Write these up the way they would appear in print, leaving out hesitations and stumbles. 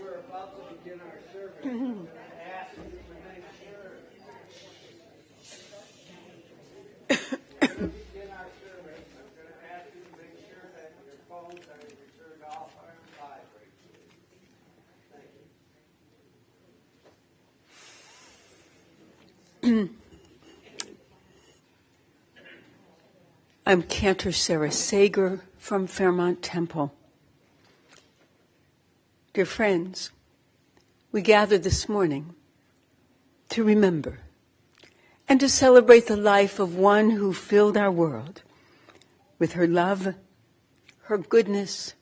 we're about to begin our service, I'm going to ask you to make sure. We're going to begin our service. I'm going to ask you to make sure that your phones are turned off or on vibrate. Thank you. I'm Cantor Sarah Sager from Fairmont Temple. Dear friends, we gather this morning to remember and to celebrate the life of one who filled our world with her love, her goodness,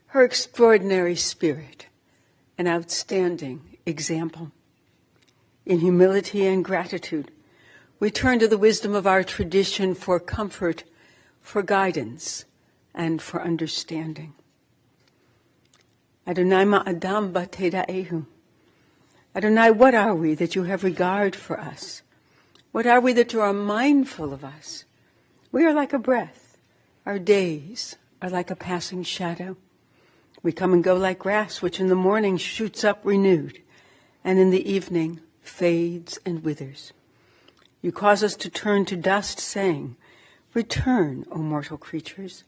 her extraordinary spirit, and outstanding example. In humility and gratitude, we turn to the wisdom of our tradition for comfort, for guidance, and for understanding. Adonai ma'adam b'tedaehu. Adonai, what are we that you have regard for us? What are we that you are mindful of us? We are like a breath. Our days are like a passing shadow. We come and go like grass, which in the morning shoots up renewed, and in the evening fades and withers. You cause us to turn to dust, saying, "Return, O mortal creatures.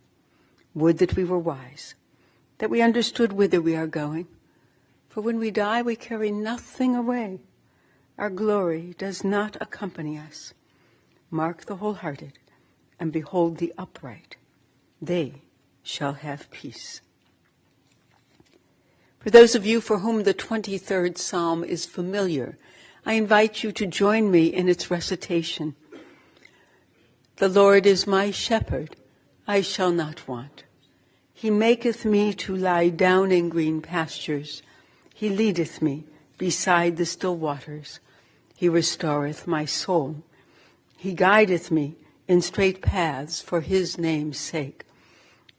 Would that we were wise, that we understood whither we are going. For when we die, we carry nothing away. Our glory does not accompany us. Mark the wholehearted, and behold the upright. They shall have peace." For those of you for whom the 23rd Psalm is familiar, I invite you to join me in its recitation. The Lord is my shepherd, I shall not want. He maketh me to lie down in green pastures. He leadeth me beside the still waters. He restoreth my soul. He guideth me in straight paths for his name's sake.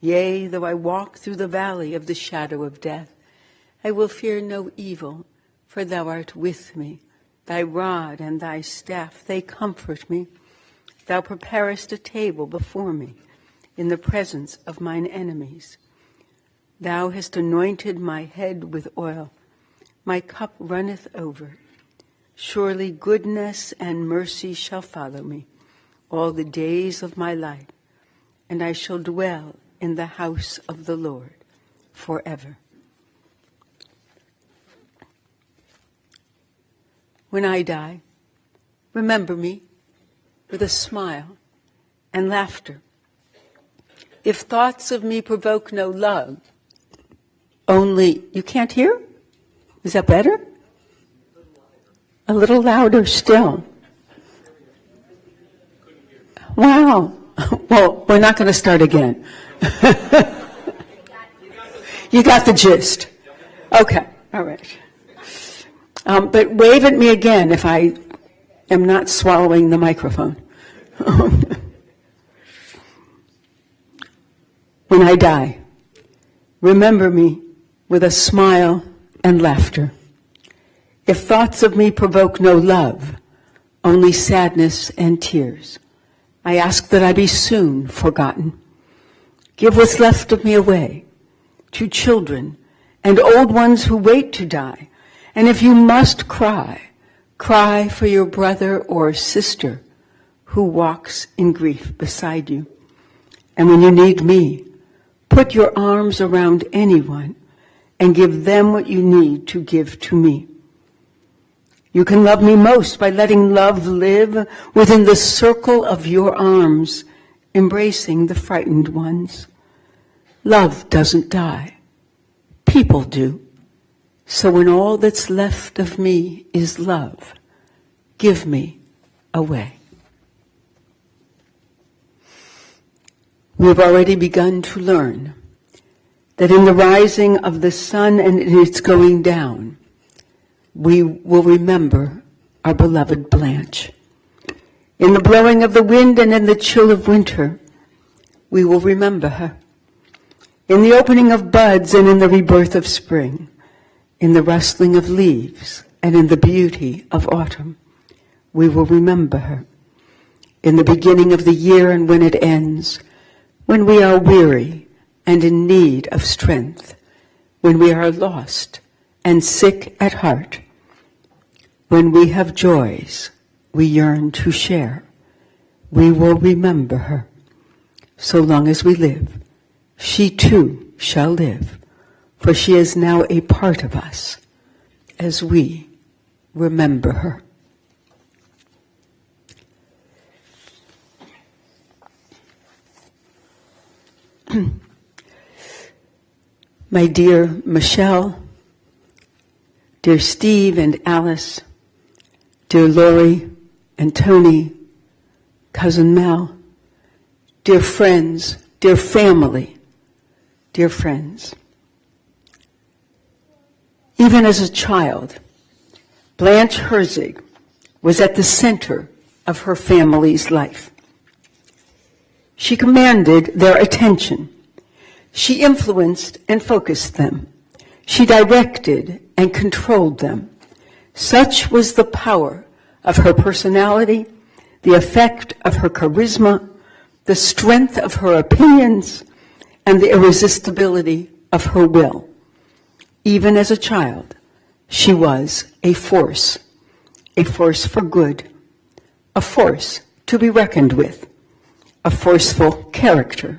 Yea, though I walk through the valley of the shadow of death, I will fear no evil, for thou art with me. Thy rod and thy staff, they comfort me. Thou preparest a table before me in the presence of mine enemies. Thou hast anointed my head with oil. My cup runneth over. Surely goodness and mercy shall follow me all the days of my life, and I shall dwell in the house of the Lord forever. When I die, remember me with a smile and laughter. If thoughts of me provoke no love, only, you can't hear? Is that better? A little louder still. Wow. Well, we're not going to start again. You got the gist. Okay, all right. But wave at me again if I am not swallowing the microphone. When I die, remember me with a smile and laughter. If thoughts of me provoke no love, only sadness and tears, I ask that I be soon forgotten. Give what's left of me away to children and old ones who wait to die. And if you must cry, cry for your brother or sister who walks in grief beside you. And when you need me, put your arms around anyone and give them what you need to give to me. You can love me most by letting love live within the circle of your arms, embracing the frightened ones. Love doesn't die. People do. So when all that's left of me is love, give me away. We have already begun to learn that in the rising of the sun and in its going down, we will remember our beloved Blanche. In the blowing of the wind and in the chill of winter, we will remember her. In the opening of buds and in the rebirth of spring, in the rustling of leaves and in the beauty of autumn, we will remember her. In the beginning of the year and when it ends, when we are weary and in need of strength, when we are lost and sick at heart. When we have joys we yearn to share, we will remember her. So long as we live, she too shall live, for she is now a part of us as we remember her. My dear Michelle, dear Steve and Alice, dear Lori and Tony, cousin Mel, dear friends, dear family, dear friends. Even as a child, Blanche Herzig was at the center of her family's life. She commanded their attention. She influenced and focused them. She directed and controlled them. Such was the power of her personality, the effect of her charisma, the strength of her opinions, and the irresistibility of her will. Even as a child, she was a force for good, a force to be reckoned with, a forceful character,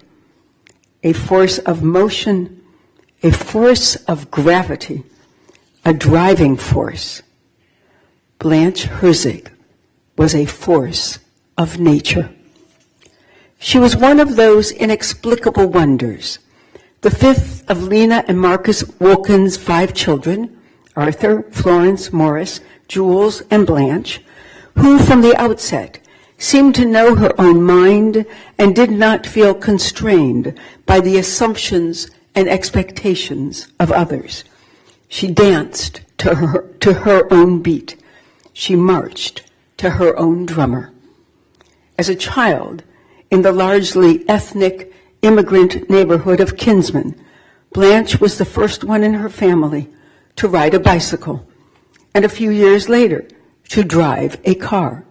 a force of motion, a force of gravity, a driving force. Blanche Herzig was a force of nature. She was one of those inexplicable wonders, the fifth of Lena and Marcus Wolkin's 5 children, Arthur, Florence, Morris, Jules, and Blanche, who from the outset seemed to know her own mind and did not feel constrained by the assumptions and expectations of others. She danced to her own beat. She marched to her own drummer. As a child, in the largely ethnic immigrant neighborhood of Kinsman, Blanche was the first one in her family to ride a bicycle, and a few years later, to drive a car.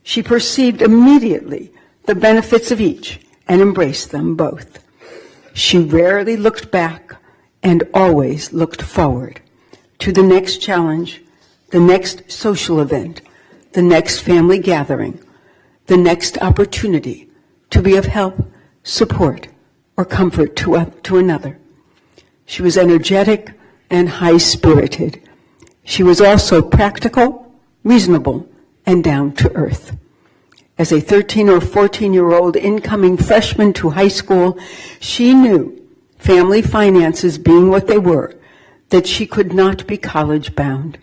She perceived immediately the benefits of each and embraced them both. She rarely looked back and always looked forward to the next challenge, the next social event, the next family gathering, the next opportunity to be of help, support, or comfort to another. She was energetic and high-spirited. She was also practical, reasonable, and down to earth. As a 13 or 14-year-old incoming freshman to high school, she knew, family finances being what they were, that she could not be college-bound.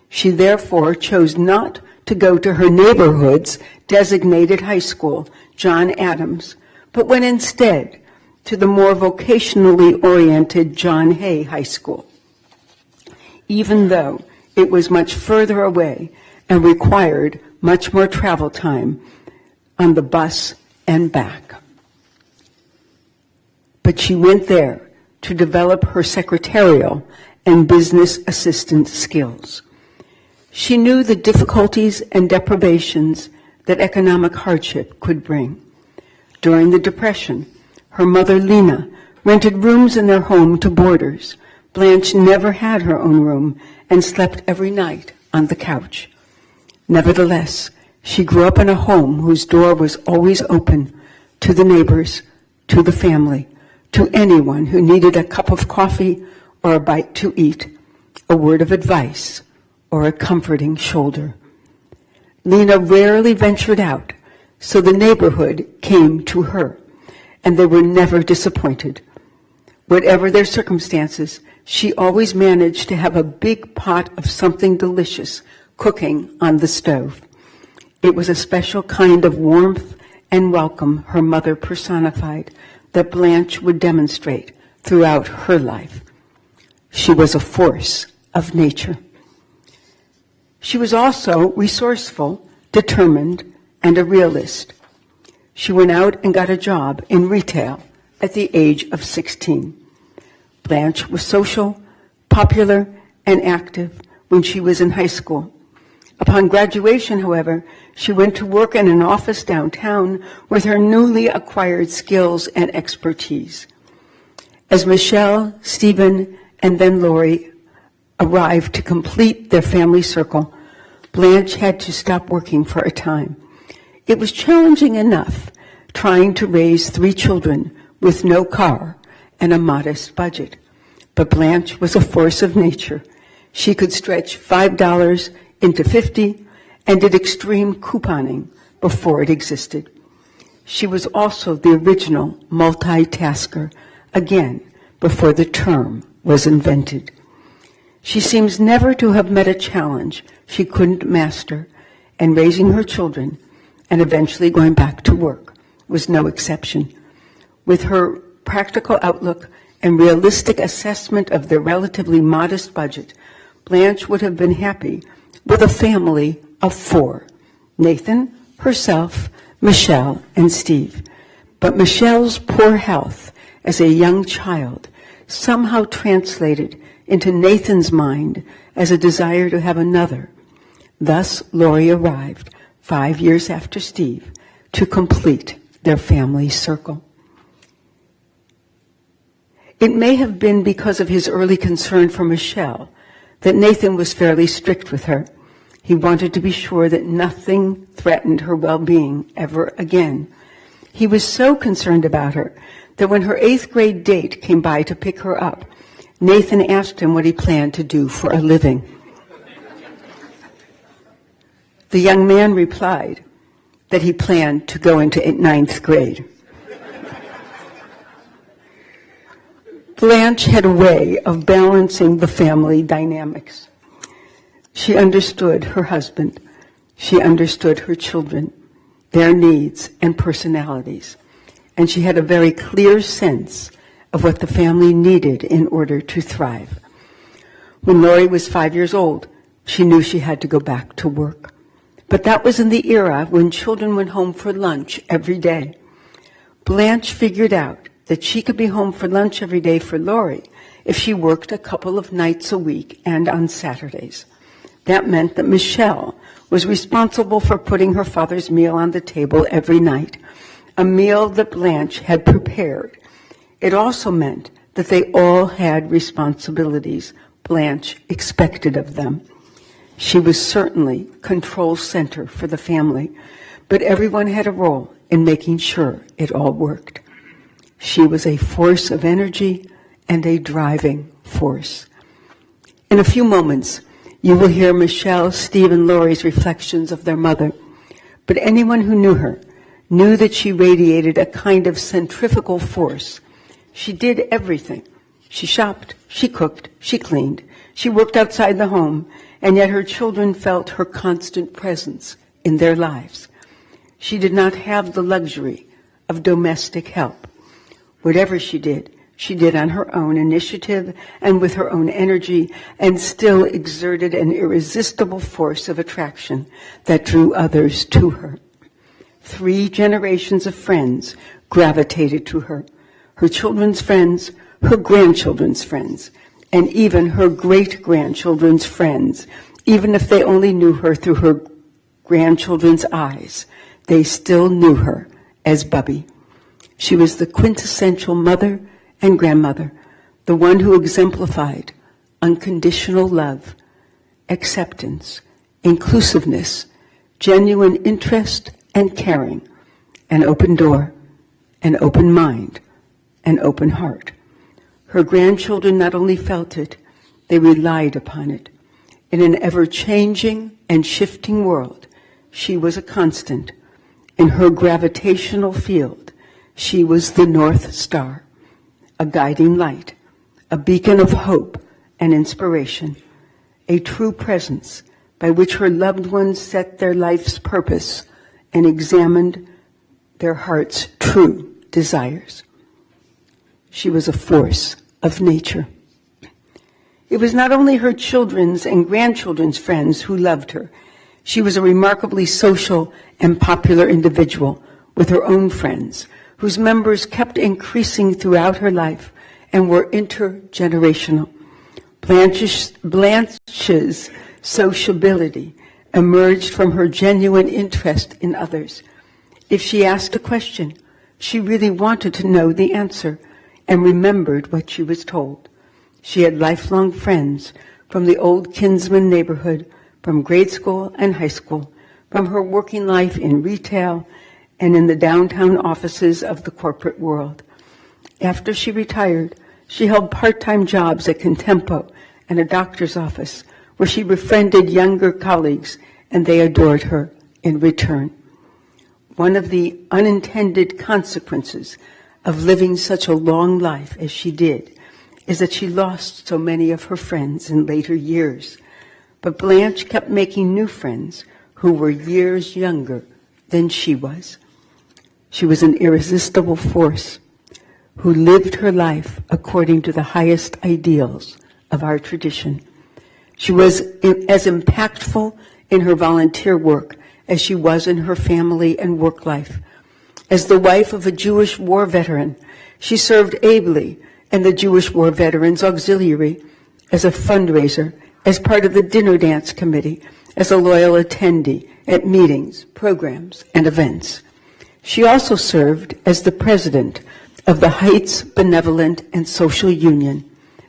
She therefore chose not to go to her neighborhood's designated high school, John Adams, but went instead to the more vocationally oriented John Hay High School, even though it was much further away and required much more travel time on the bus and back. But she went there to develop her secretarial and business assistant skills. She knew the difficulties and deprivations that economic hardship could bring. During the Depression, her mother, Lena, rented rooms in their home to boarders. Blanche never had her own room and slept every night on the couch. Nevertheless, she grew up in a home whose door was always open to the neighbors, to the family, to anyone who needed a cup of coffee or a bite to eat, a word of advice, or a comforting shoulder. Lena rarely ventured out, so the neighborhood came to her, and they were never disappointed. Whatever their circumstances, she always managed to have a big pot of something delicious cooking on the stove. It was a special kind of warmth and welcome her mother personified that Blanche would demonstrate throughout her life. She was a force of nature. She was also resourceful, determined, and a realist. She went out and got a job in retail at the age of 16. Blanche was social, popular, and active when she was in high school. Upon graduation, however, she went to work in an office downtown with her newly acquired skills and expertise. As Michelle, Stephen, and then Lori arrived to complete their family circle, Blanche had to stop working for a time. It was challenging enough trying to raise 3 children with no car and a modest budget. But Blanche was a force of nature. She could stretch $5 into 50 and did extreme couponing before it existed. She was also the original multitasker, again, before the term was invented. She seems never to have met a challenge she couldn't master, and raising her children and eventually going back to work was no exception. With her practical outlook and realistic assessment of their relatively modest budget, Blanche would have been happy with a family of 4: Nathan, herself, Michelle, and Steve. But Michelle's poor health as a young child somehow translated into Nathan's mind as a desire to have another. Thus, Laurie arrived 5 years after Steve to complete their family circle. It may have been because of his early concern for Michelle that Nathan was fairly strict with her. He wanted to be sure that nothing threatened her well-being ever again. He was so concerned about her that when her 8th grade date came by to pick her up, Nathan asked him what he planned to do for a living. The young man replied that he planned to go into 9th grade. Blanche had a way of balancing the family dynamics. She understood her husband. She understood her children, their needs and personalities. And she had a very clear sense of what the family needed in order to thrive. When Laurie was 5 years old, she knew she had to go back to work. But that was in the era when children went home for lunch every day. Blanche figured out that she could be home for lunch every day for Laurie if she worked a couple of nights a week and on Saturdays. That meant that Michelle was responsible for putting her father's meal on the table every night, a meal that Blanche had prepared. It also meant that they all had responsibilities Blanche expected of them. She was certainly control center for the family, but everyone had a role in making sure it all worked. She was a force of energy and a driving force. In a few moments, you will hear Michelle, Steve, and Laurie's reflections of their mother. But anyone who knew her knew that she radiated a kind of centrifugal force. She did everything. She shopped, she cooked, she cleaned, she worked outside the home, and yet her children felt her constant presence in their lives. She did not have the luxury of domestic help. Whatever she did on her own initiative and with her own energy, and still exerted an irresistible force of attraction that drew others to her. 3 generations of friends gravitated to her. Her children's friends, her grandchildren's friends, and even her great-grandchildren's friends. Even if they only knew her through her grandchildren's eyes, they still knew her as Bubby. She was the quintessential mother and grandmother, the one who exemplified unconditional love, acceptance, inclusiveness, genuine interest and caring, an open door, an open mind, an open heart. Her grandchildren not only felt it, they relied upon it. In an ever-changing and shifting world, she was a constant. In her gravitational field, she was the North Star, a guiding light, a beacon of hope and inspiration, a true presence by which her loved ones set their life's purpose and examined their heart's true desires. She was a force of nature. It was not only her children's and grandchildren's friends who loved her. She was a remarkably social and popular individual with her own friends, whose members kept increasing throughout her life and were intergenerational. Blanche's sociability emerged from her genuine interest in others. If she asked a question, she really wanted to know the answer and remembered what she was told. She had lifelong friends from the old Kinsman neighborhood, from grade school and high school, from her working life in retail and in the downtown offices of the corporate world. After she retired, she held part-time jobs at Contempo and a doctor's office, where she befriended younger colleagues, and they adored her in return. One of the unintended consequences of living such a long life as she did is that she lost so many of her friends in later years. But Blanche kept making new friends who were years younger than she was. She was an irresistible force who lived her life according to the highest ideals of our tradition. She was as impactful in her volunteer work as she was in her family and work life. As the wife of a Jewish war veteran, she served ably in the Jewish War Veterans Auxiliary as a fundraiser, as part of the dinner dance committee, as a loyal attendee at meetings, programs, and events. She also served as the president of the Heights Benevolent and Social Union,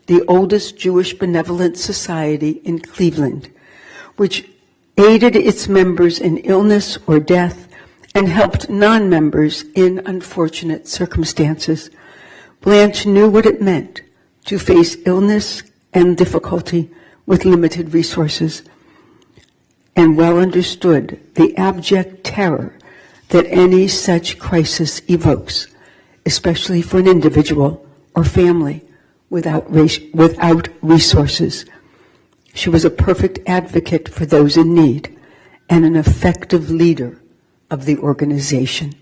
the oldest Jewish benevolent society in Cleveland, which aided its members in illness or death and helped non-members in unfortunate circumstances. Blanche knew what it meant to face illness and difficulty with limited resources, and well understood the abject terror that any such crisis evokes, especially for an individual or family without resources. She was a perfect advocate for those in need and an effective leader of the organization.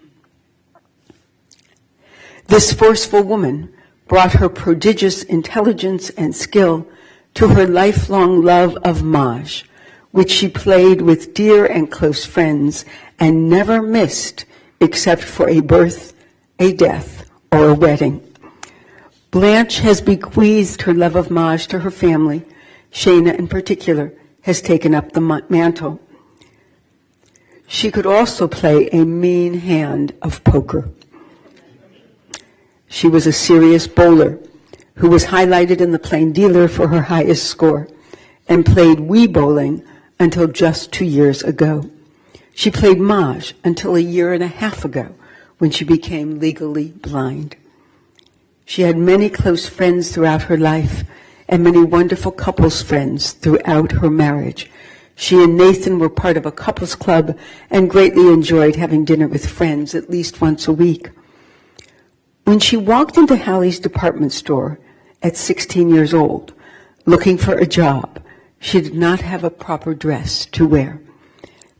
This forceful woman brought her prodigious intelligence and skill to her lifelong love of Maj, which she played with dear and close friends and never missed except for a birth, a death, or a wedding. Blanche has bequeathed her love of Maj to her family. Shana, in particular, has taken up the mantle. She could also play a mean hand of poker. She was a serious bowler who was highlighted in the Plain Dealer for her highest score and played Wii bowling until just 2 years ago. She played Maj until a year and a half ago when she became legally blind. She had many close friends throughout her life and many wonderful couples friends throughout her marriage. She and Nathan were part of a couples club and greatly enjoyed having dinner with friends at least once a week. When she walked into Hallie's department store at 16 years old, looking for a job, she did not have a proper dress to wear.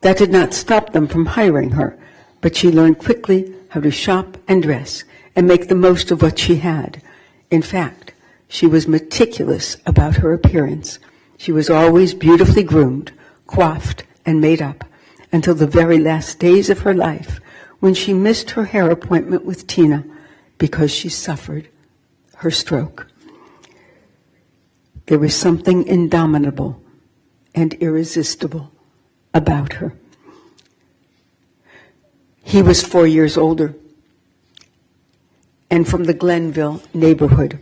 That did not stop them from hiring her, but she learned quickly how to shop and dress and make the most of what she had. In fact, she was meticulous about her appearance. She was always beautifully groomed, coiffed, and made up until the very last days of her life, when she missed her hair appointment with Tina because she suffered her stroke. There was something indomitable and irresistible about her. He was 4 years older and from the Glenville neighborhood.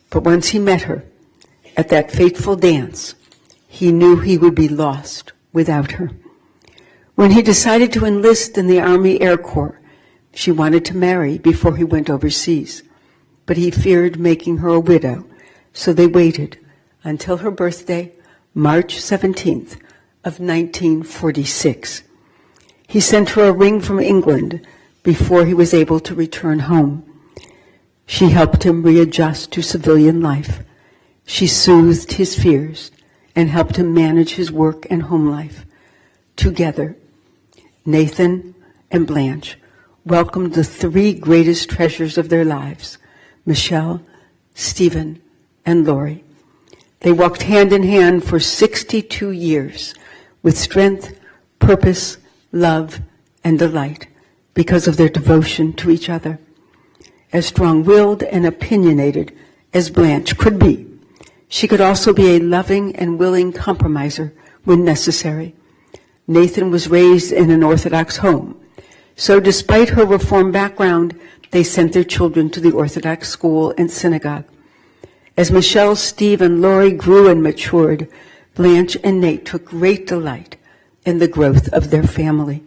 But once he met her at that fateful dance, he knew he would be lost without her. When he decided to enlist in the Army Air Corps, she wanted to marry before he went overseas, but he feared making her a widow, so they waited until her birthday, March 17th of 1946. He sent her a ring from England before he was able to return home. She helped him readjust to civilian life. She soothed his fears and helped him manage his work and home life. Together, Nathan and Blanche welcomed the three greatest treasures of their lives, Michelle, Stephen, and Lori. They walked hand in hand for 62 years with strength, purpose, love, and delight because of their devotion to each other. As strong-willed and opinionated as Blanche could be, she could also be a loving and willing compromiser when necessary. Nathan was raised in an Orthodox home, so despite her Reform background, they sent their children to the Orthodox school and synagogue. As Michelle, Steve, and Lori grew and matured, Blanche and Nate took great delight in the growth of their family.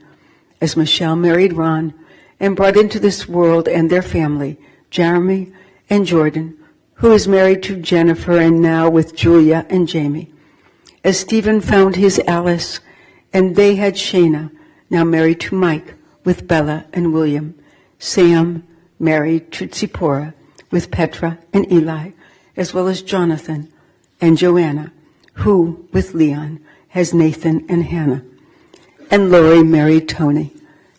As Michelle married Ron and brought into this world and their family Jeremy and Jordan, who is married to Jennifer and now with Julia and Jamie. As Stephen found his Alice, and they had Shayna, now married to Mike, with Bella and William. Sam married to Tzipporah, with Petra and Eli, as well as Jonathan and Joanna, who, with Leon, has Nathan and Hannah. And Lori married Tony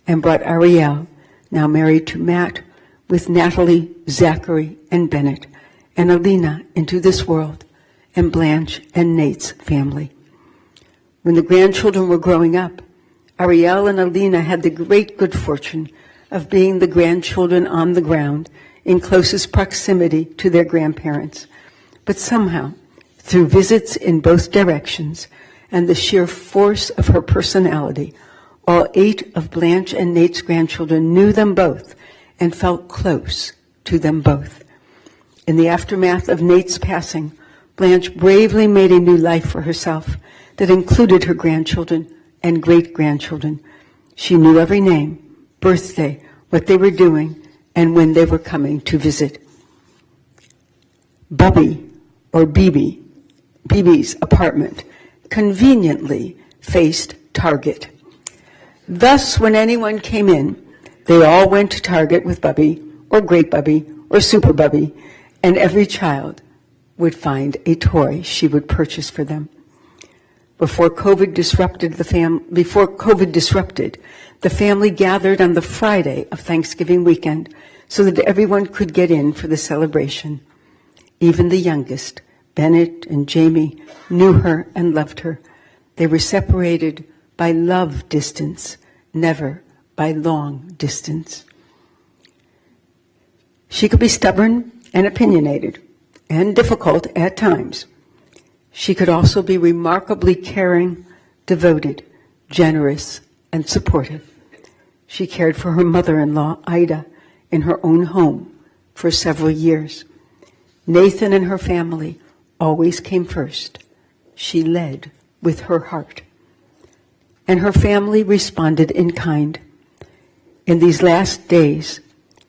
and brought Ariel, now married to Matt, with Natalie, Zachary, and Bennett, and Alina into this world, and Blanche and Nate's family. When the grandchildren were growing up, Ariel and Alina had the great good fortune of being the grandchildren on the ground in closest proximity to their grandparents. But somehow, through visits in both directions and the sheer force of her personality, all 8 of Blanche and Nate's grandchildren knew them both and felt close to them both. In the aftermath of Nate's passing, Blanche bravely made a new life for herself that included her grandchildren and great-grandchildren. She knew every name, birthday, what they were doing, and when they were coming to visit. Bubby, or Bibi's apartment conveniently faced Target. Thus, when anyone came in, they all went to Target with Bubby, or Great Bubby, or Super Bubby, and every child would find a toy she would purchase for them. Before COVID disrupted, the family gathered on the Friday of Thanksgiving weekend so that everyone could get in for the celebration. Even the youngest, Bennett and Jamie, knew her and loved her. They were separated by love distance, never by long distance. She could be stubborn and opinionated and difficult at times. She could also be remarkably caring, devoted, generous, and supportive. She cared for her mother-in-law, Ida, in her own home for several years. Nathan and her family always came first. She led with her heart. And her family responded in kind. In these last days,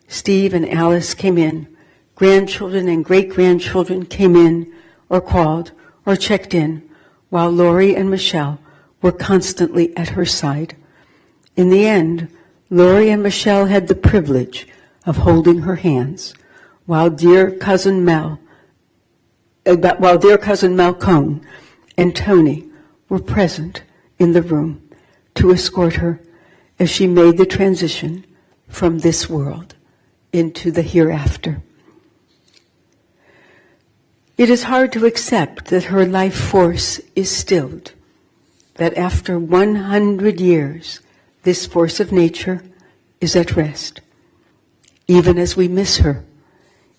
Steve and Alice came in. Grandchildren and great-grandchildren came in or called or checked in, while Lori and Michelle were constantly at her side. In the end, Lori and Michelle had the privilege of holding her hands, while dear cousin Mel Cone and Tony were present in the room to escort her as she made the transition from this world into the hereafter. It is hard to accept that her life force is stilled, that after 100 years, this force of nature is at rest. Even as we miss her,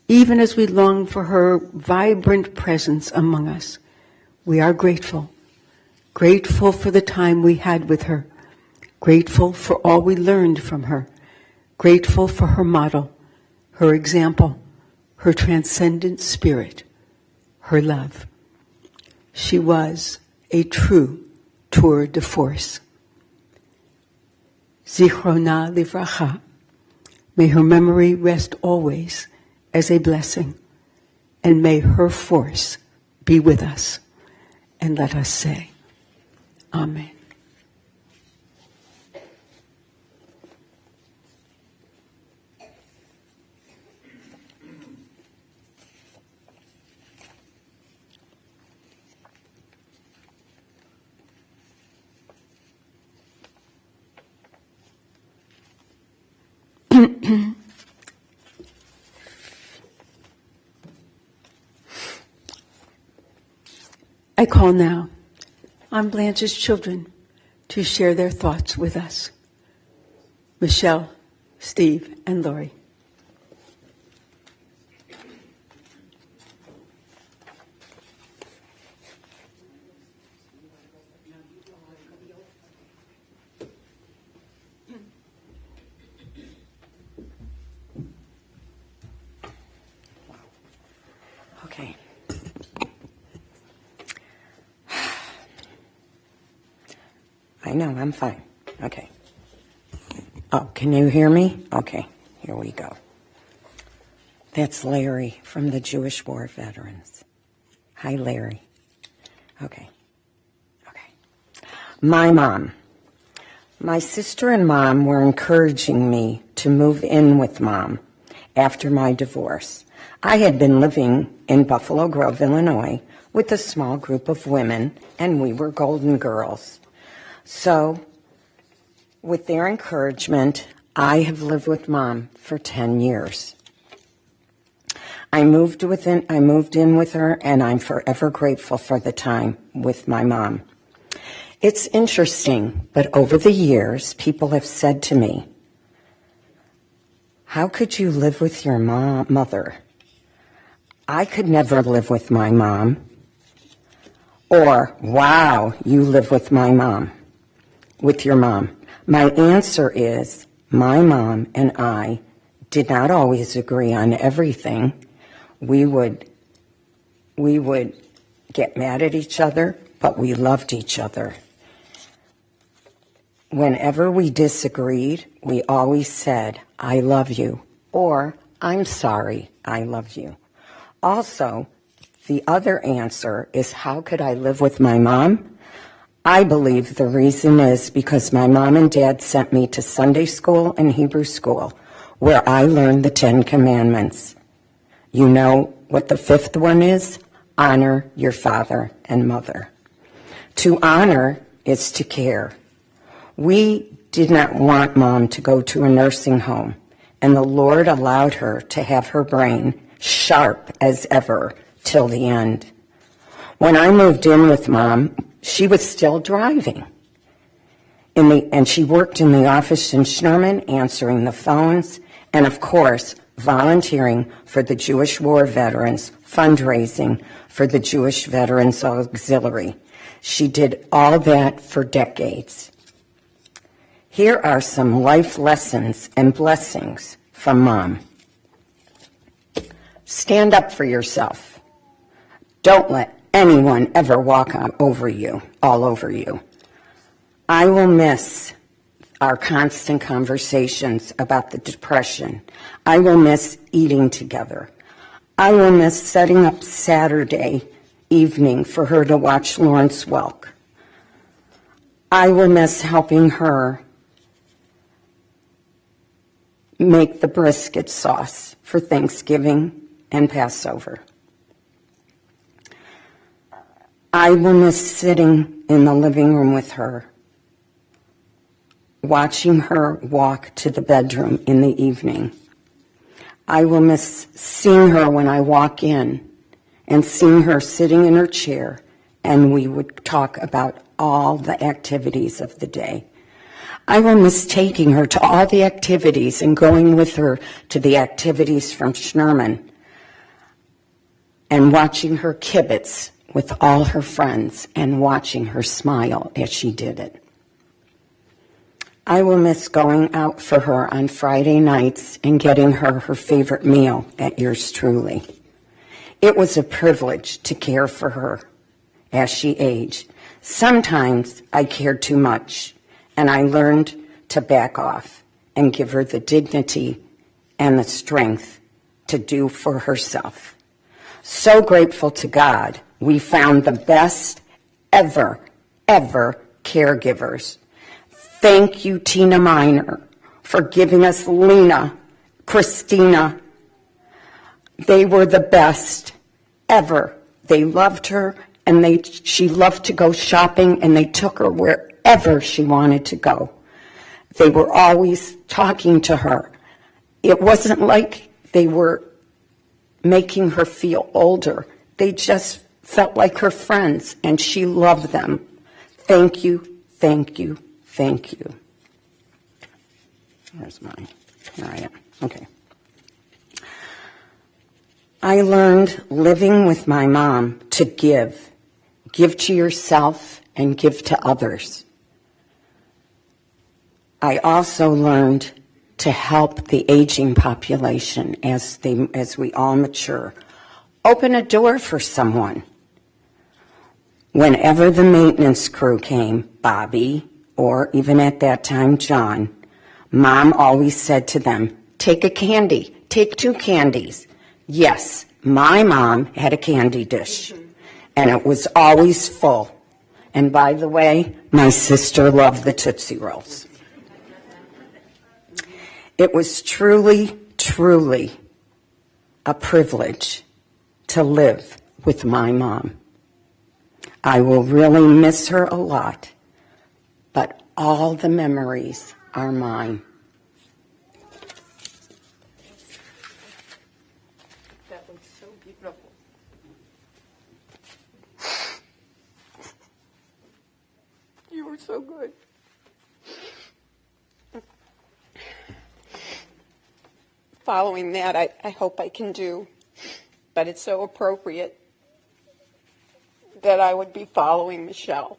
even as we long for her vibrant presence among us, we are grateful. Grateful for the time we had with her. Grateful for all we learned from her. Grateful for her model, her example, her transcendent spirit, her love. She was a true tour de force. Zichrona livracha. May her memory rest always as a blessing, and may her force be with us. And let us say, Amen. I call now on Blanche's children to share their thoughts with us. Michelle, Steve, and Lori. Okay. I know, I'm fine. Okay. Oh, can you hear me? Okay, here we go. That's Larry from the Jewish War Veterans. Hi, Larry. Okay. My mom. My sister and mom were encouraging me to move in with mom after my divorce. I had been living in Buffalo Grove, Illinois, with a small group of women, and we were golden girls. So, with their encouragement, I have lived with Mom for 10 years. I moved in with her, and I'm forever grateful for the time with my mom. It's interesting, but over the years, people have said to me, "How could you live with your mother? I could never live with my mom." Or, "Wow, you live with my mom, with your mom." My answer is, my mom and I did not always agree on everything. We would get mad at each other, but we loved each other. Whenever we disagreed, we always said, "I love you," or "I'm sorry, I love you." Also, the other answer is, how could I live with my mom? I believe the reason is because my mom and dad sent me to Sunday school and Hebrew school, where I learned the 10 Commandments. You know what the 5th one is? Honor your father and mother. To honor is to care. We did not want Mom to go to a nursing home, and the Lord allowed her to have her brain sharp as ever till the end. When I moved in with Mom, she was still driving. And she worked in the office in Sherman, answering the phones, and of course, volunteering for the Jewish War Veterans, fundraising for the Jewish Veterans Auxiliary. She did all that for decades. Here are some life lessons and blessings from Mom. Stand up for yourself. Don't let anyone ever walk all over you. I will miss our constant conversations about the depression. I will miss eating together. I will miss setting up Saturday evening for her to watch Lawrence Welk. I will miss helping her make the brisket sauce for Thanksgiving and Passover. I will miss sitting in the living room with her, watching her walk to the bedroom in the evening. I will miss seeing her when I walk in and seeing her sitting in her chair, and we would talk about all the activities of the day. I will miss taking her to all the activities and going with her to the activities from Schnerman and watching her kibitz with all her friends and watching her smile as she did it. I will miss going out for her on Friday nights and getting her her favorite meal at Yours Truly. It was a privilege to care for her as she aged. Sometimes I cared too much, and I learned to back off and give her the dignity and the strength to do for herself. So grateful to God, we found the best ever caregivers. Thank you, Tina Miner, for giving us Lena, Christina. They were the best ever. They loved her, and she loved to go shopping, and they took her wherever she wanted to go. They were always talking to her. It wasn't like they were making her feel older. They just felt like her friends, and she loved them. Thank you, thank you, thank you. Where's mine? Here I am. Okay. I learned living with my mom to give. Give to yourself and give to others. I also learned to help the aging population as we all mature. Open a door for someone. Whenever the maintenance crew came, Bobby, or even at that time, John, Mom always said to them, take a candy, take 2 candies. Yes, my mom had a candy dish, and it was always full. And by the way, my sister loved the Tootsie Rolls. It was truly, truly a privilege to live with my mom. I will really miss her a lot, but all the memories are mine. That was so beautiful. You were so good. Following that, I hope I can do, but it's so appropriate that I would be following Michelle,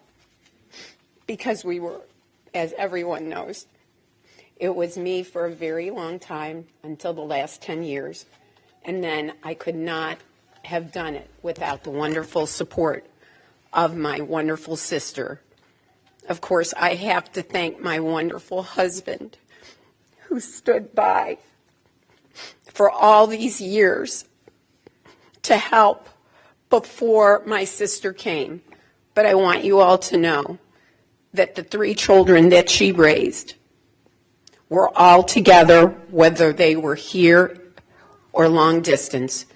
because we were, as everyone knows, it was me for a very long time, until the last 10 years, and then I could not have done it without the wonderful support of my wonderful sister. Of course, I have to thank my wonderful husband, who stood by for all these years to help before my sister came. But I want you all to know that the 3 children that she raised were all together, whether they were here or long distance.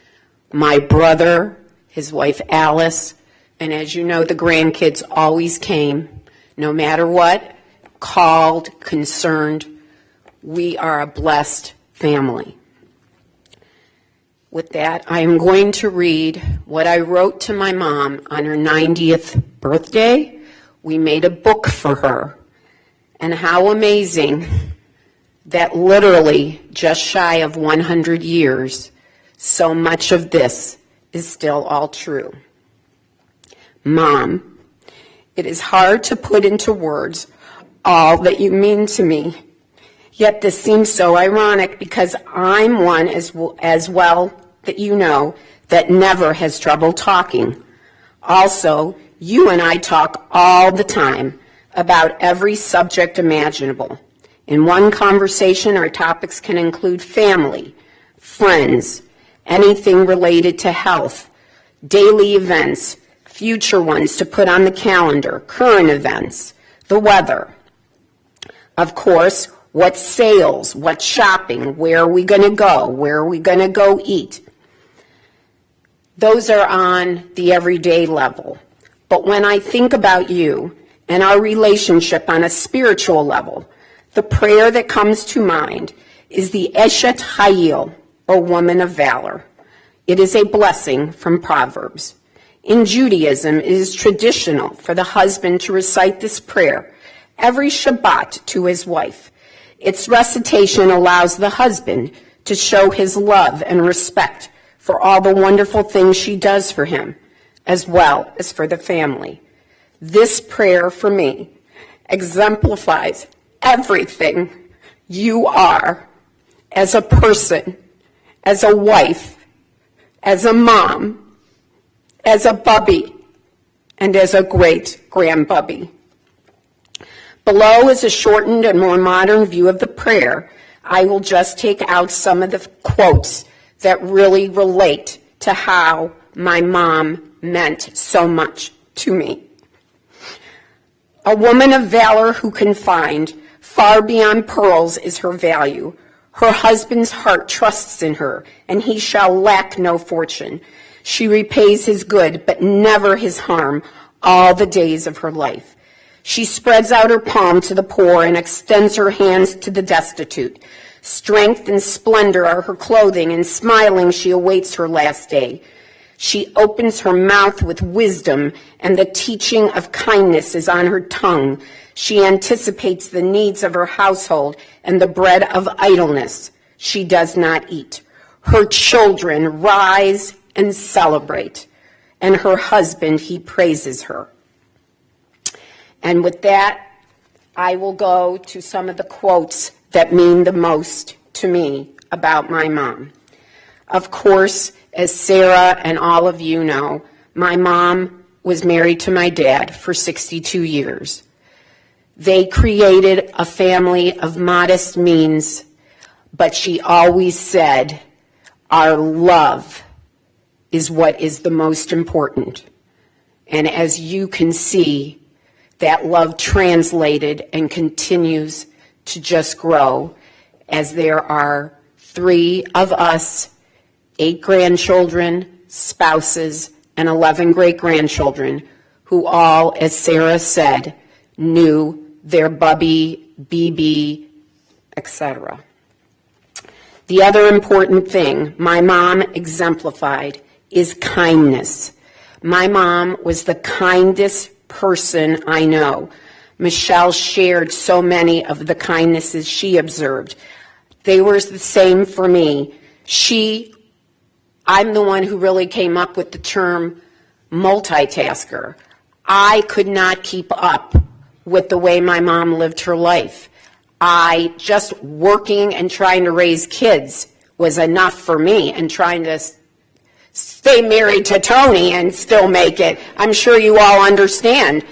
My brother, his wife Alice, and as you know, the grandkids always came, no matter what, called, concerned. We are a blessed family. With that, I am going to read what I wrote to my mom on her 90th birthday. We made a book for her. And how amazing that literally just shy of 100 years, so much of this is still all true. Mom, it is hard to put into words all that you mean to me. Yet this seems so ironic, because I'm one as well that you know that never has trouble talking. Also, you and I talk all the time about every subject imaginable. In one conversation, our topics can include family, friends, anything related to health, daily events, future ones to put on the calendar, current events, the weather. Of course, what sales, what shopping, where are we going to go, where are we going to go eat. Those are on the everyday level. But when I think about you and our relationship on a spiritual level, the prayer that comes to mind is the Eshet Hayil, or woman of valor. It is a blessing from Proverbs. In Judaism, it is traditional for the husband to recite this prayer every Shabbat to his wife. Its recitation allows the husband to show his love and respect for all the wonderful things she does for him, as well as for the family. This prayer for me exemplifies everything you are as a person, as a wife, as a mom, as a bubby, and as a great-grandbubby. Below is a shortened and more modern view of the prayer. I will just take out some of the quotes that really relate to how my mom meant so much to me. A woman of valor who can find far beyond pearls is her value. Her husband's heart trusts in her, and he shall lack no fortune. She repays his good, but never his harm, all the days of her life. She spreads out her palm to the poor and extends her hands to the destitute. Strength and splendor are her clothing, and smiling she awaits her last day. She opens her mouth with wisdom, and the teaching of kindness is on her tongue. She anticipates the needs of her household, and the bread of idleness she does not eat. Her children rise and celebrate, and her husband, he praises her. And with that, I will go to some of the quotes that mean the most to me about my mom. Of course, as Sarah and all of you know, my mom was married to my dad for 62 years. They created a family of modest means, but she always said, our love is what is the most important. And as you can see, that love translated and continues to just grow, as there are 3 of us, 8 grandchildren, spouses, and 11 great-grandchildren who all, as Sarah said, knew their Bubby, BB, etc. The other important thing my mom exemplified is kindness. My mom was the kindest person I know. Michelle shared so many of the kindnesses she observed. They were the same for me. I'm the one who really came up with the term multitasker. I could not keep up with the way my mom lived her life. Just working and trying to raise kids was enough for me, and trying to stay married to Tony and still make it. I'm sure you all understand.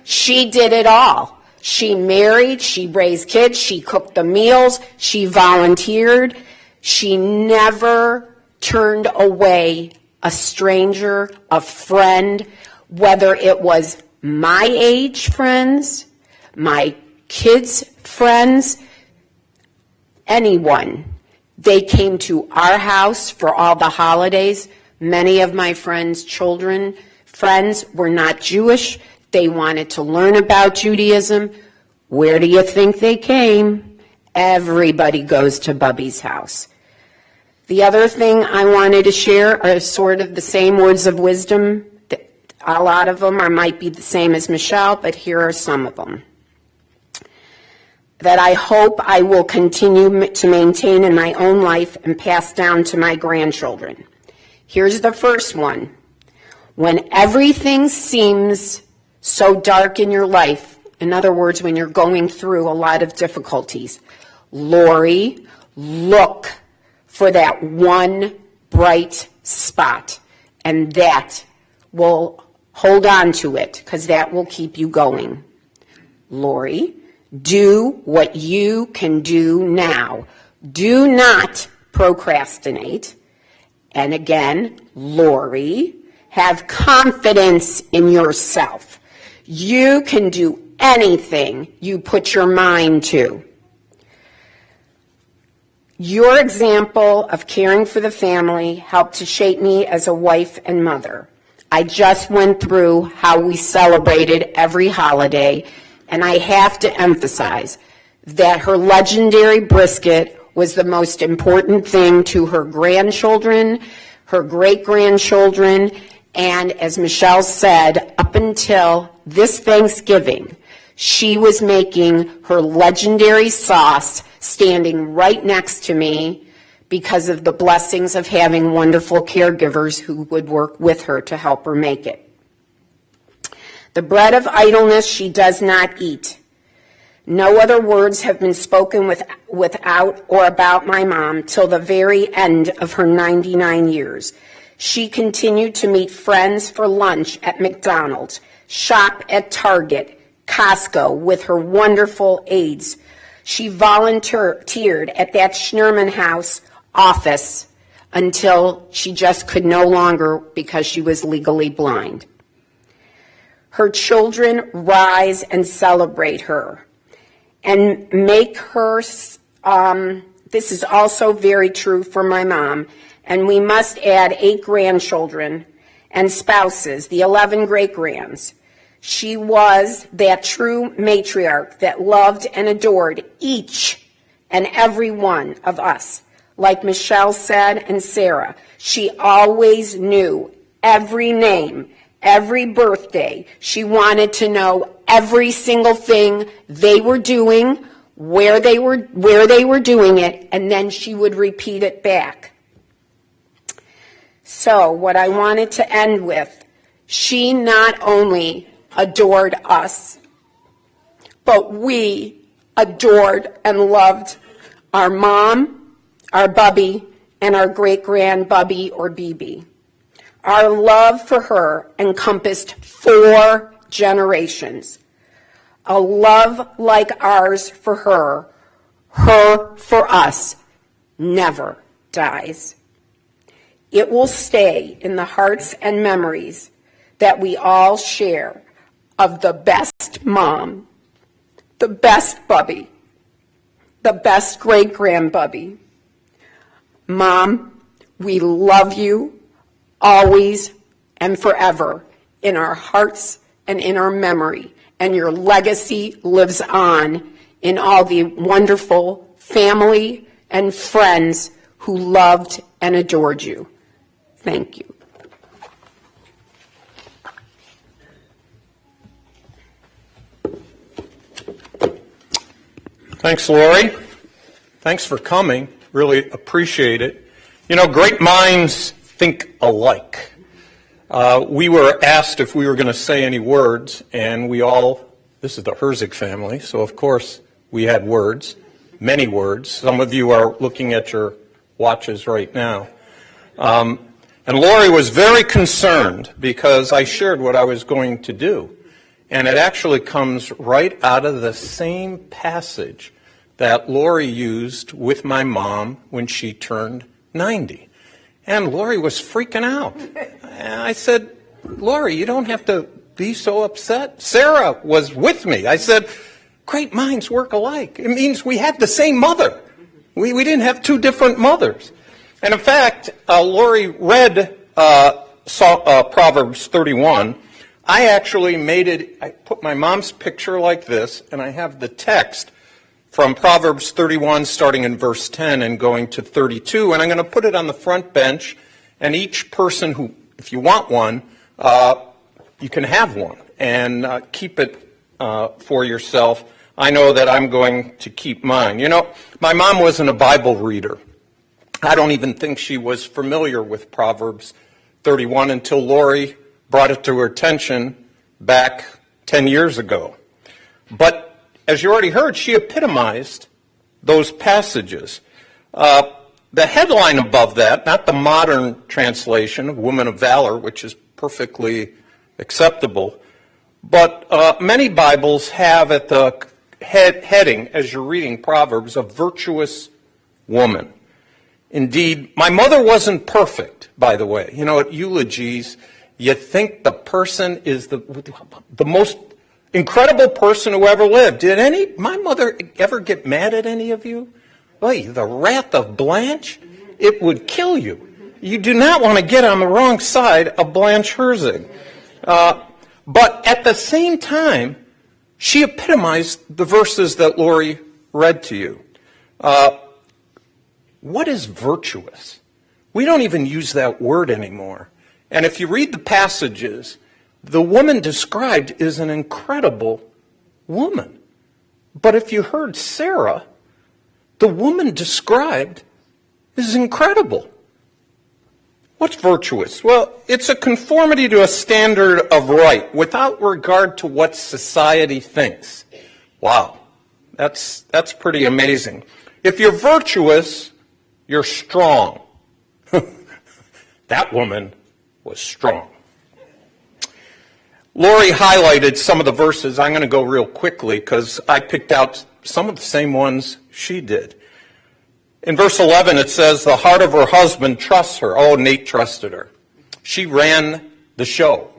She did it all. She married, she raised kids, she cooked the meals, she volunteered. She never turned away a stranger, a friend, whether it was my age friends, my kids' friends, anyone. They came to our house for all the holidays. Many of my friends' friends were not Jewish. They wanted to learn about Judaism. Where do you think they came? Everybody goes to Bubby's house. The other thing I wanted to share are sort of the same words of wisdom. A lot of them might be the same as Michelle, but here are some of them that I hope I will continue to maintain in my own life and pass down to my grandchildren. Here's the first one. When everything seems so dark in your life, in other words, when you're going through a lot of difficulties, Lori, look for that one bright spot, and that will hold on to it, because that will keep you going. Lori, do what you can do now. Do not procrastinate. And again, Lori, have confidence in yourself. You can do anything you put your mind to. Your example of caring for the family helped to shape me as a wife and mother. I just went through how we celebrated every holiday, and I have to emphasize that her legendary brisket was the most important thing to her grandchildren, her great-grandchildren, and as Michelle said, up until this Thanksgiving, she was making her legendary sauce standing right next to me because of the blessings of having wonderful caregivers who would work with her to help her make it. The bread of idleness she does not eat. No other words have been spoken without or about my mom till the very end of her 99 years. She continued to meet friends for lunch at McDonald's, shop at Target, Costco with her wonderful aides. She volunteered at that Schnurman House office until she just could no longer because she was legally blind. Her children rise and celebrate her and make her, this is also very true for my mom, and we must add 8 grandchildren and spouses, the 11 great-grands. She was that true matriarch that loved and adored each and every one of us. Like Michelle said and Sarah, she always knew every name, every birthday. She wanted to know every single thing they were doing, where they were doing it, and then she would repeat it back. So what I wanted to end with, she not only adored us, but we adored and loved our mom, our Bubby, and our great-grand Bubby or BB. Our love for her encompassed 4 generations. A love like ours for her, her for us, never dies. It will stay in the hearts and memories that we all share of the best mom, the best bubby, the best great-grandbubby. Mom, we love you always and forever in our hearts and in our memory, and your legacy lives on in all the wonderful family and friends who loved and adored you. Thank you. Thanks, Lori. Thanks for coming. Really appreciate it. You know, great minds think alike. We were asked if we were going to say any words, and this is the Herzig family, so of course we had words, many words. Some of you are looking at your watches right now. And Lori was very concerned because I shared what I was going to do. And it actually comes right out of the same passage that Lori used with my mom when she turned 90. And Lori was freaking out. And I said, Lori, you don't have to be so upset. Sarah was with me. I said, great minds work alike. It means we had the same mother. We didn't have two different mothers. And in fact, Lori read Proverbs 31. I actually I put my mom's picture like this, and I have the text from Proverbs 31 starting in verse 10 and going to 32, and I'm going to put it on the front bench, and each person who, if you want one, you can have one, and keep it for yourself. I know that I'm going to keep mine. You know, my mom wasn't a Bible reader. I don't even think she was familiar with Proverbs 31 until Lori brought it to her attention back 10 years ago. But as you already heard, she epitomized those passages. The headline above that, not the modern translation of Woman of Valor, which is perfectly acceptable, but many Bibles have at the heading, as you're reading Proverbs, a virtuous woman. Indeed, my mother wasn't perfect, by the way. You know, at eulogies, you think the person is the most incredible person who ever lived. Did my mother ever get mad at any of you? Oy, the wrath of Blanche, it would kill you. You do not want to get on the wrong side of Blanche Herzig. But at the same time, she epitomized the verses that Lori read to you. What is virtuous? We don't even use that word anymore. And if you read the passages, the woman described is an incredible woman. But if you heard Sarah, the woman described is incredible. What's virtuous? Well, it's a conformity to a standard of right without regard to what society thinks. Wow, that's pretty amazing. If you're virtuous, you're strong. That woman was strong. Lori highlighted some of the verses. I'm going to go real quickly because I picked out some of the same ones she did. In verse 11, it says, the heart of her husband trusts her. Oh, Nate trusted her. She ran the show.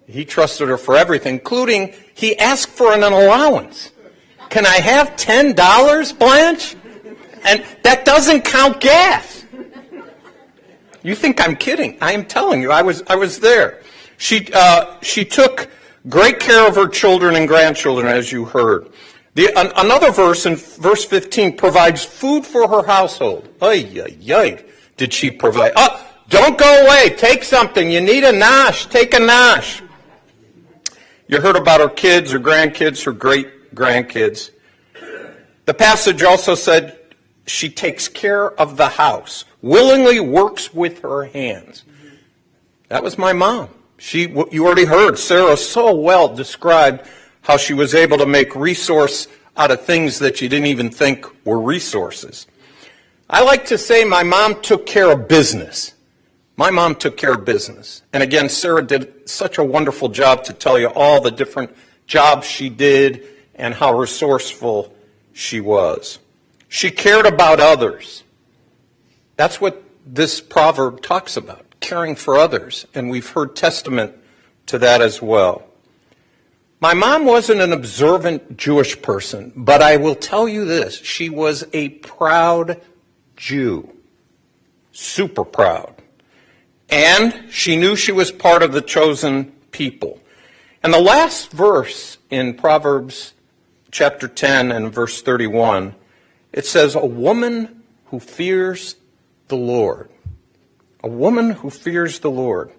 He trusted her for everything, including he asked for an allowance. Can I have $10, Blanche? And that doesn't count gas. You think I'm kidding. I am telling you, I was there. She took great care of her children and grandchildren, as you heard. Another verse in verse 15 provides food for her household. Did she provide? Oh, don't go away. Take something. You need a nosh. Take a nosh. You heard about her kids, her grandkids, her great-grandkids. The passage also said she takes care of the house, willingly works with her hands. That was my mom. You already heard Sarah so well described how she was able to make resource out of things that you didn't even think were resources. I like to say my mom took care of business. My mom took care of business. And again, Sarah did such a wonderful job to tell you all the different jobs she did and how resourceful she was. She cared about others. That's what this proverb talks about, caring for others, and we've heard testament to that as well. My mom wasn't an observant Jewish person, but I will tell you this, she was a proud Jew, super proud. And she knew she was part of the chosen people. And the last verse in Proverbs chapter 10 and verse 31, it says, a woman who fears the Lord. A woman who fears the Lord.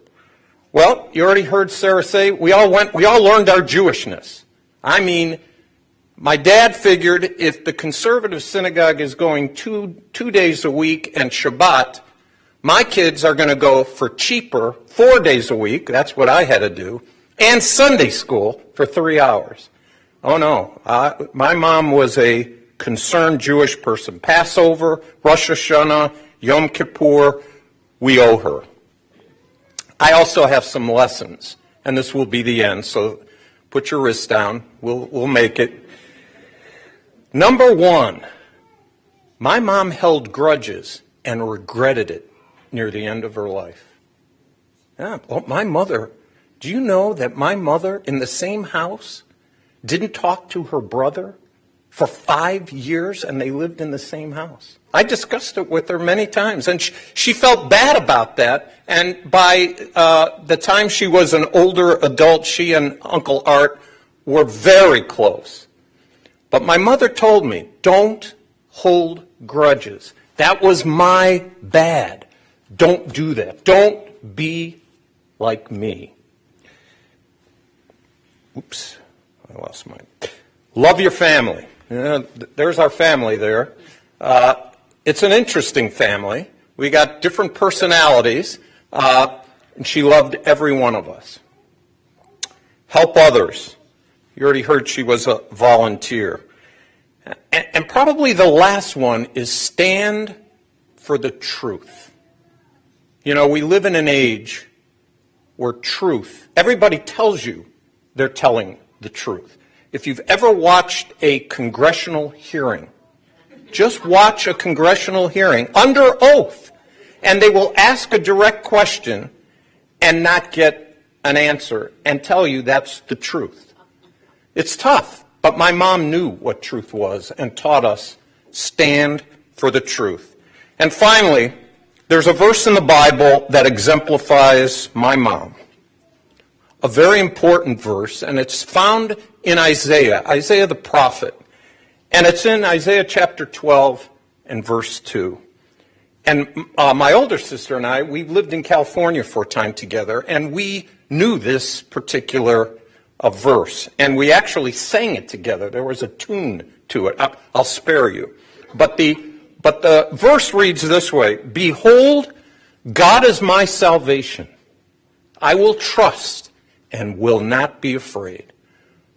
Well, you already heard Sarah say, we all learned our Jewishness. I mean, my dad figured if the conservative synagogue is going two days a week and Shabbat, my kids are going to go for cheaper 4 days a week. That's what I had to do. And Sunday school for 3 hours. Oh no, my mom was a concerned Jewish person. Passover, Rosh Hashanah, Yom Kippur, we owe her. I also have some lessons, and this will be the end, so put your wrist down. We'll make it. Number one, my mom held grudges and regretted it near the end of her life. Yeah, well, my mother, do you know that my mother in the same house didn't talk to her brother for 5 years, and they lived in the same house? I discussed it with her many times, and she felt bad about that. And by the time she was an older adult, she and Uncle Art were very close. But my mother told me, don't hold grudges. That was my bad. Don't do that. Don't be like me. Oops, I lost mine. Love your family. There's our family there. It's an interesting family. We got different personalities, and she loved every one of us. Help others. You already heard she was a volunteer. And probably the last one is stand for the truth. You know, we live in an age where truth, everybody tells you they're telling the truth. If you've ever watched a congressional hearing, just watch a congressional hearing under oath, and they will ask a direct question and not get an answer and tell you that's the truth. It's tough, but my mom knew what truth was and taught us stand for the truth. And finally, there's a verse in the Bible that exemplifies my mom. A very important verse, and it's found in Isaiah the prophet. And it's in Isaiah chapter 12 and verse 2. And my older sister and I, we lived in California for a time together, and we knew this particular verse. And we actually sang it together. There was a tune to it. I'll spare you. But the verse reads this way, behold, God is my salvation. I will trust and will not be afraid.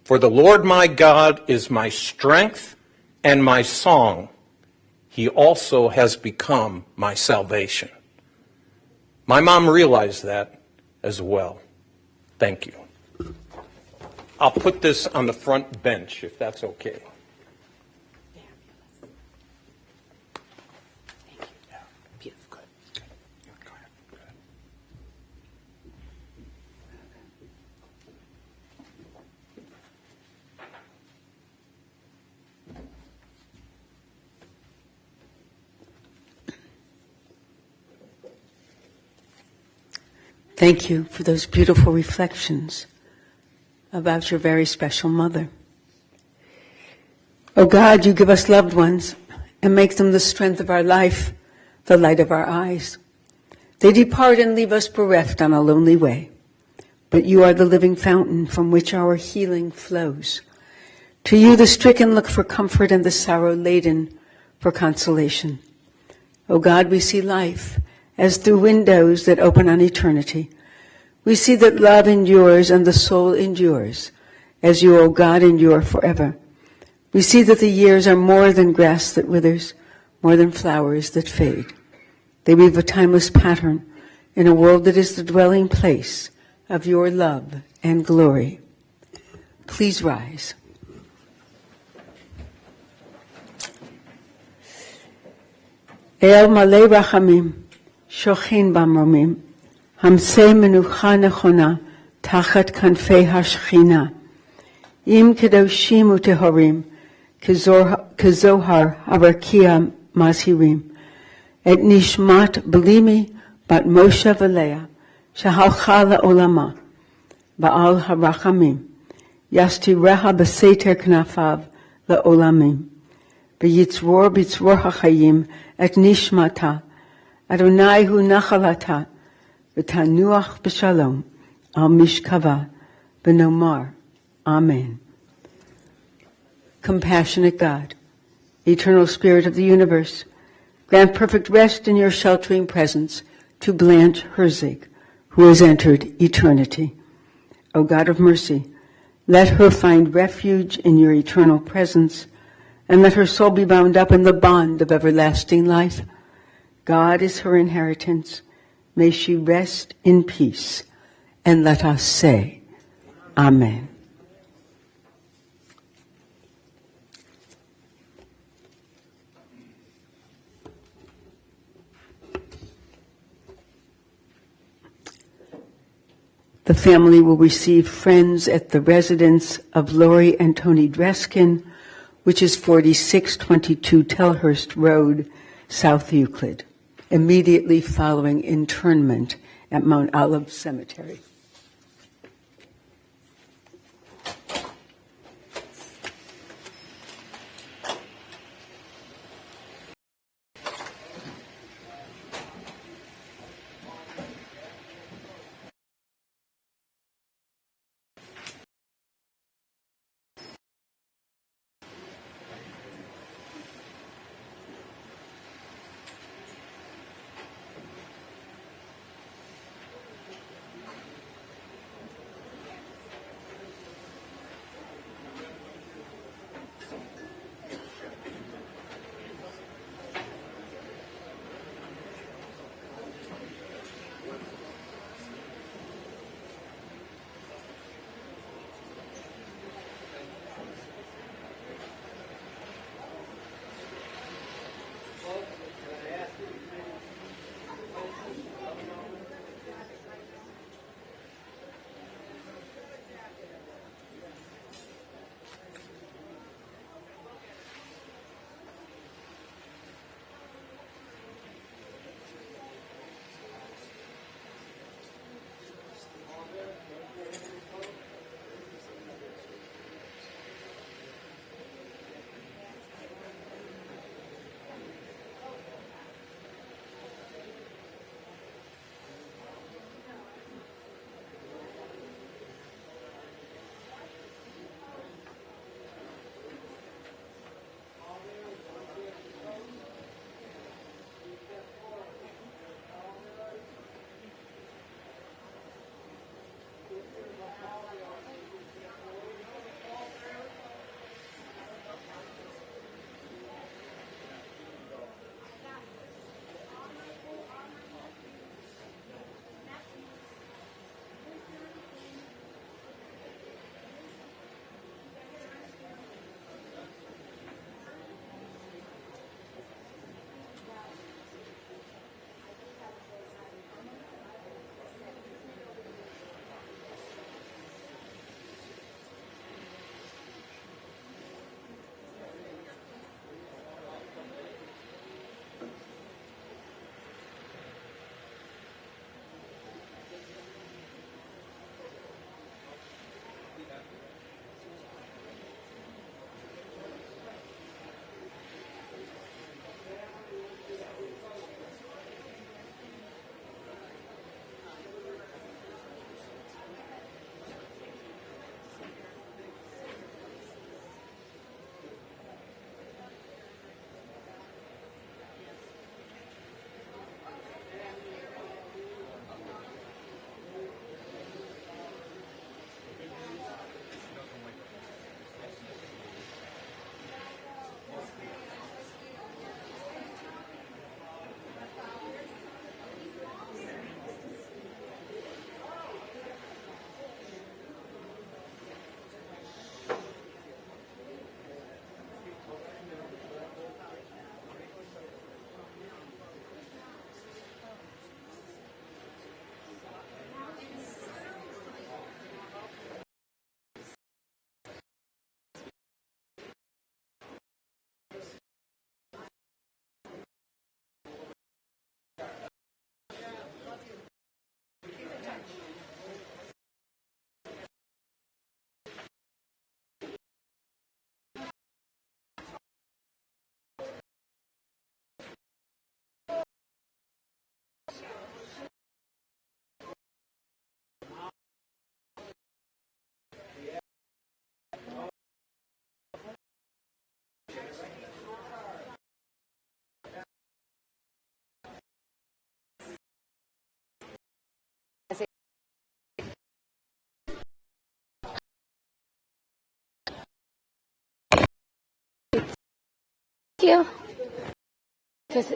For the Lord my God is my strength and my song. He also has become my salvation. My mom realized that as well. Thank you. I'll put this on the front bench, if that's okay. Thank you for those beautiful reflections about your very special mother. Oh God, you give us loved ones and make them the strength of our life, the light of our eyes. They depart and leave us bereft on a lonely way, but you are the living fountain from which our healing flows. To you the stricken look for comfort and the sorrow laden for consolation. Oh God, we see life as through windows that open on eternity. We see that love endures and the soul endures, as you, O God, endure forever. We see that the years are more than grass that withers, more than flowers that fade. They weave a timeless pattern in a world that is the dwelling place of your love and glory. Please rise. El male rachamim, shochin bamromim, hamse menucha nechona, tachat kanfei hashchina, im kedoshim utehorim, kezohar harakia mazhirim, et nishmat belimi bat Moshe v'Leah, shehalcha le'olama, ba'al harachamim, yastireha b'seter knafav le'olamim, v'yitzror b'tzror hachayim et nishmata, Adonai hu nachalata, v'tanuach b'shalom, al mishkava, v'nomar, Amen. Compassionate God, eternal Spirit of the universe, grant perfect rest in your sheltering presence to Blanche Herzig, who has entered eternity. O God of mercy, let her find refuge in your eternal presence, and let her soul be bound up in the bond of everlasting life. God is her inheritance. May she rest in peace. And let us say, Amen. The family will receive friends at the residence of Lori and Tony Dreskin, which is 4622 Telhurst Road, South Euclid, immediately following internment at Mount Olive Cemetery. you. Because